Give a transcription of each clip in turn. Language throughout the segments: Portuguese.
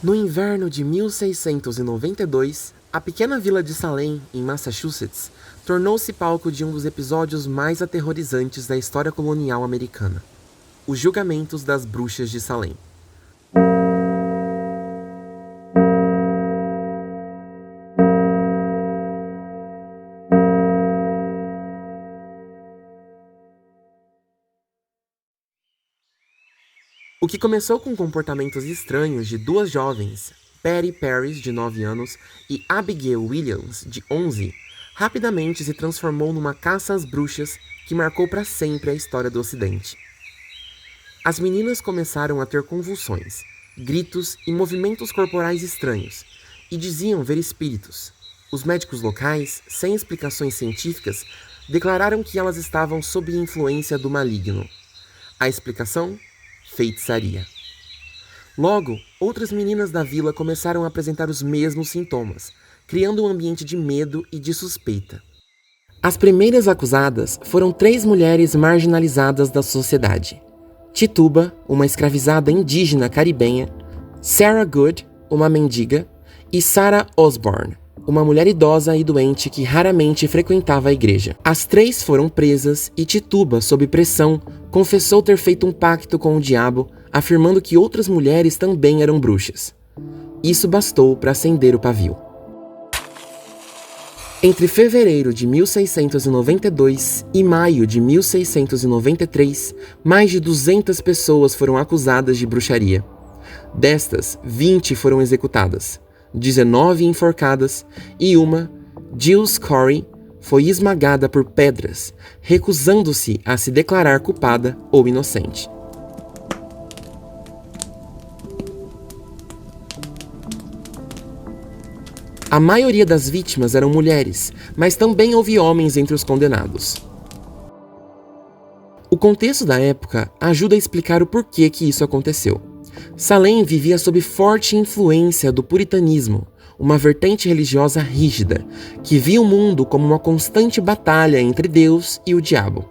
No inverno de 1692, a pequena vila de Salem, em Massachusetts, tornou-se palco de um dos episódios mais aterrorizantes da história colonial americana: os julgamentos das bruxas de Salem. O que começou com comportamentos estranhos de duas jovens, Patty Parris, de 9 anos, e Abigail Williams, de 11, rapidamente se transformou numa caça às bruxas que marcou para sempre a história do Ocidente. As meninas começaram a ter convulsões, gritos e movimentos corporais estranhos, e diziam ver espíritos. Os médicos locais, sem explicações científicas, declararam que elas estavam sob influência do maligno. A explicação? Feitiçaria. Logo, outras meninas da vila começaram a apresentar os mesmos sintomas, criando um ambiente de medo e de suspeita. As primeiras acusadas foram 3 mulheres marginalizadas da sociedade: Tituba, uma escravizada indígena caribenha; Sarah Good, uma mendiga; e Sarah Osborne, uma mulher idosa e doente que raramente frequentava a igreja. As 3 foram presas e Tituba, sob pressão, confessou ter feito um pacto com o diabo, afirmando que outras mulheres também eram bruxas. Isso bastou para acender o pavio. Entre fevereiro de 1692 e maio de 1693, mais de 200 pessoas foram acusadas de bruxaria. Destas, 20 foram executadas, 19 enforcadas e uma, Jill Corey, foi esmagada por pedras, recusando-se a se declarar culpada ou inocente. A maioria das vítimas eram mulheres, mas também houve homens entre os condenados. O contexto da época ajuda a explicar o porquê que isso aconteceu. Salem vivia sob forte influência do puritanismo, uma vertente religiosa rígida, que via o mundo como uma constante batalha entre Deus e o diabo.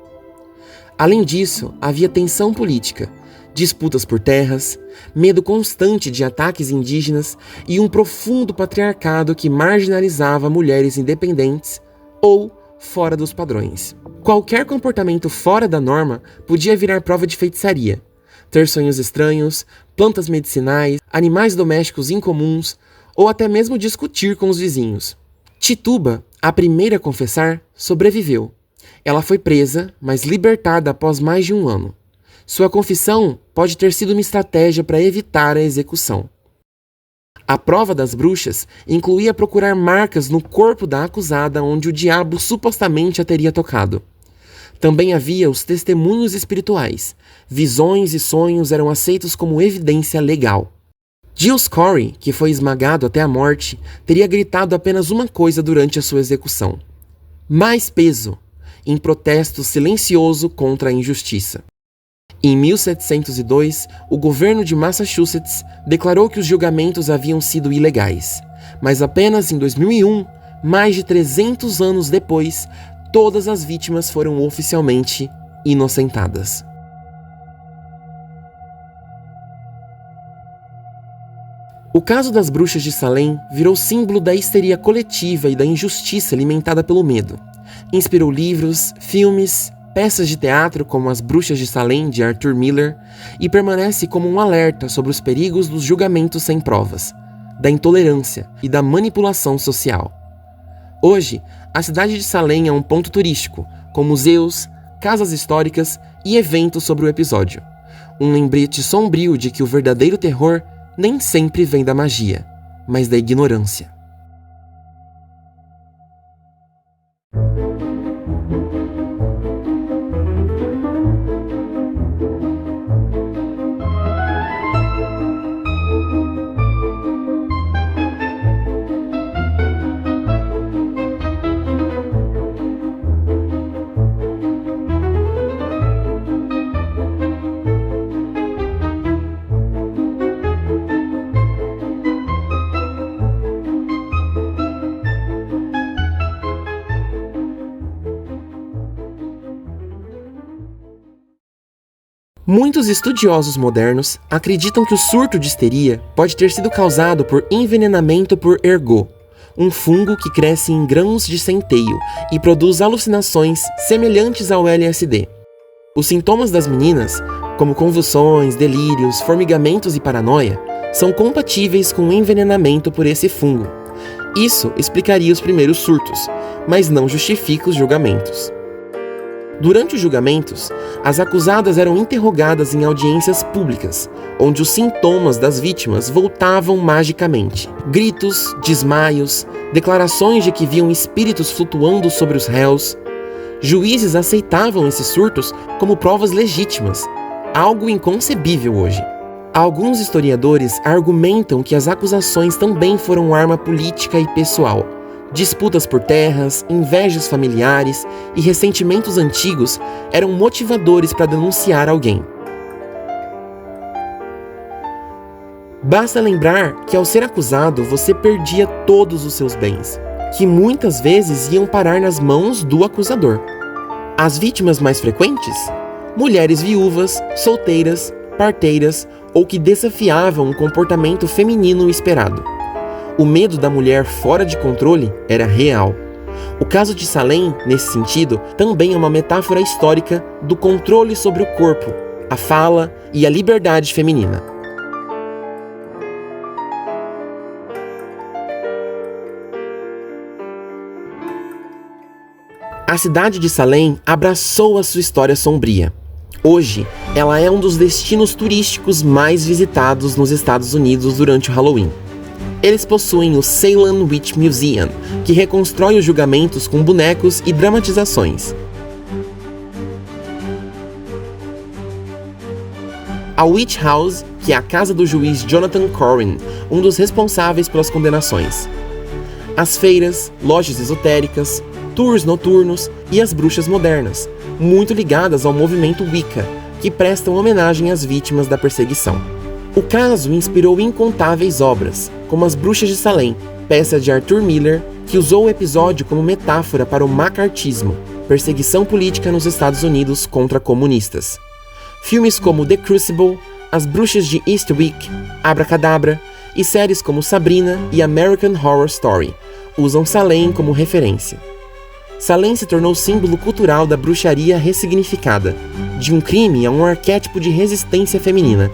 Além disso, havia tensão política, disputas por terras, medo constante de ataques indígenas e um profundo patriarcado que marginalizava mulheres independentes ou fora dos padrões. Qualquer comportamento fora da norma podia virar prova de feitiçaria. Ter sonhos estranhos, plantas medicinais, animais domésticos incomuns ou até mesmo discutir com os vizinhos. Tituba, a primeira a confessar, sobreviveu. Ela foi presa, mas libertada após mais de 1 ano. Sua confissão pode ter sido uma estratégia para evitar a execução. A prova das bruxas incluía procurar marcas no corpo da acusada onde o diabo supostamente a teria tocado. Também havia os testemunhos espirituais. Visões e sonhos eram aceitos como evidência legal. Jill Corey, que foi esmagado até a morte, teria gritado apenas uma coisa durante a sua execução: mais peso, em protesto silencioso contra a injustiça. Em 1702, o governo de Massachusetts declarou que os julgamentos haviam sido ilegais, mas apenas em 2001, mais de 300 anos depois, todas as vítimas foram oficialmente inocentadas. O caso das bruxas de Salem virou símbolo da histeria coletiva e da injustiça alimentada pelo medo. Inspirou livros, filmes, peças de teatro como As Bruxas de Salem, de Arthur Miller, e permanece como um alerta sobre os perigos dos julgamentos sem provas, da intolerância e da manipulação social. Hoje, a cidade de Salem é um ponto turístico, com museus, casas históricas e eventos sobre o episódio. Um lembrete sombrio de que o verdadeiro terror nem sempre vem da magia, mas da ignorância. Muitos estudiosos modernos acreditam que o surto de histeria pode ter sido causado por envenenamento por ergot, um fungo que cresce em grãos de centeio e produz alucinações semelhantes ao LSD. Os sintomas das meninas, como convulsões, delírios, formigamentos e paranoia, são compatíveis com o envenenamento por esse fungo. Isso explicaria os primeiros surtos, mas não justifica os julgamentos. Durante os julgamentos, as acusadas eram interrogadas em audiências públicas, onde os sintomas das vítimas voltavam magicamente. Gritos, desmaios, declarações de que viam espíritos flutuando sobre os réus. Juízes aceitavam esses surtos como provas legítimas, algo inconcebível hoje. Alguns historiadores argumentam que as acusações também foram arma política e pessoal. Disputas por terras, invejas familiares e ressentimentos antigos eram motivadores para denunciar alguém. Basta lembrar que ao ser acusado você perdia todos os seus bens, que muitas vezes iam parar nas mãos do acusador. As vítimas mais frequentes? Mulheres viúvas, solteiras, parteiras ou que desafiavam o comportamento feminino esperado. O medo da mulher fora de controle era real. O caso de Salem, nesse sentido, também é uma metáfora histórica do controle sobre o corpo, a fala e a liberdade feminina. A cidade de Salem abraçou a sua história sombria. Hoje, ela é um dos destinos turísticos mais visitados nos Estados Unidos durante o Halloween. Eles possuem o Salem Witch Museum, que reconstrói os julgamentos com bonecos e dramatizações. A Witch House, que é a casa do juiz Jonathan Corwin, um dos responsáveis pelas condenações. As feiras, lojas esotéricas, tours noturnos e as bruxas modernas, muito ligadas ao movimento Wicca, que prestam homenagem às vítimas da perseguição. O caso inspirou incontáveis obras, como As Bruxas de Salem, peça de Arthur Miller, que usou o episódio como metáfora para o macartismo, perseguição política nos Estados Unidos contra comunistas. Filmes como The Crucible, As Bruxas de Eastwick, Abracadabra e séries como Sabrina e American Horror Story usam Salem como referência. Salem se tornou símbolo cultural da bruxaria ressignificada, de um crime a um arquétipo de resistência feminina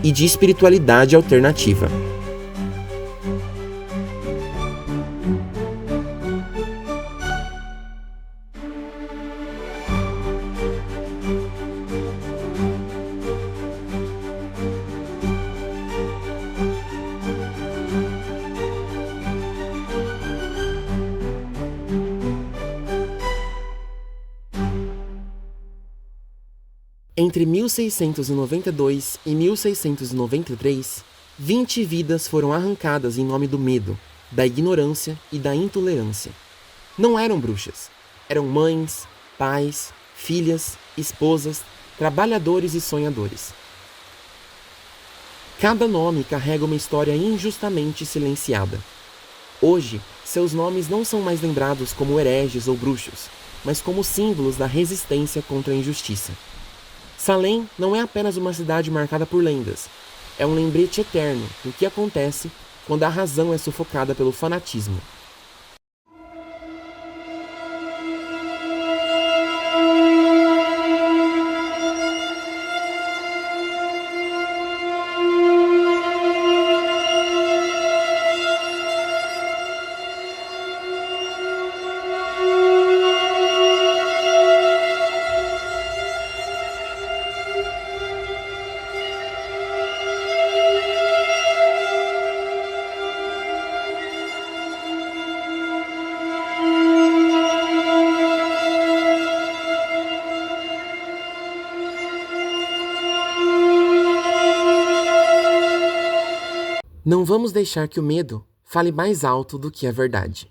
e de espiritualidade alternativa. Entre 1692 e 1693, 20 vidas foram arrancadas em nome do medo, da ignorância e da intolerância. Não eram bruxas, eram mães, pais, filhas, esposas, trabalhadores e sonhadores. Cada nome carrega uma história injustamente silenciada. Hoje, seus nomes não são mais lembrados como hereges ou bruxos, mas como símbolos da resistência contra a injustiça. Salem não é apenas uma cidade marcada por lendas, é um lembrete eterno do que acontece quando a razão é sufocada pelo fanatismo. Não vamos deixar que o medo fale mais alto do que a verdade.